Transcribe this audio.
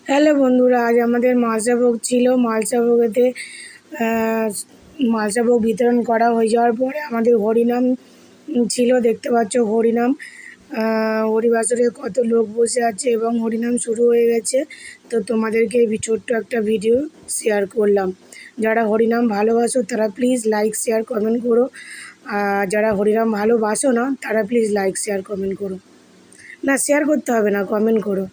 Hello বন্ধুরা, আজ আমাদের মালসাভোগ ছিল। মালসাভোগেতে মালসাভোগ বিতরণ করা হয়ে যাওয়ার পরে আমাদের হরিনাম ছিল। দেখতে পাচ্ছ হরিনাম, হরিবাসরে কত লোক বসে আছে এবং হরিনাম শুরু হয়ে গেছে। তো তোমাদেরকে ছোট্ট একটা ভিডিও শেয়ার করলাম। যারা হরিনাম ভালোবাসো তারা প্লিজ লাইক শেয়ার কমেন্ট করো, আর যারা হরিনাম ভালোবাসো না তারা প্লিজ লাইক শেয়ার কমেন্ট করো। না, শেয়ার করতে হবে না, কমেন্ট করো।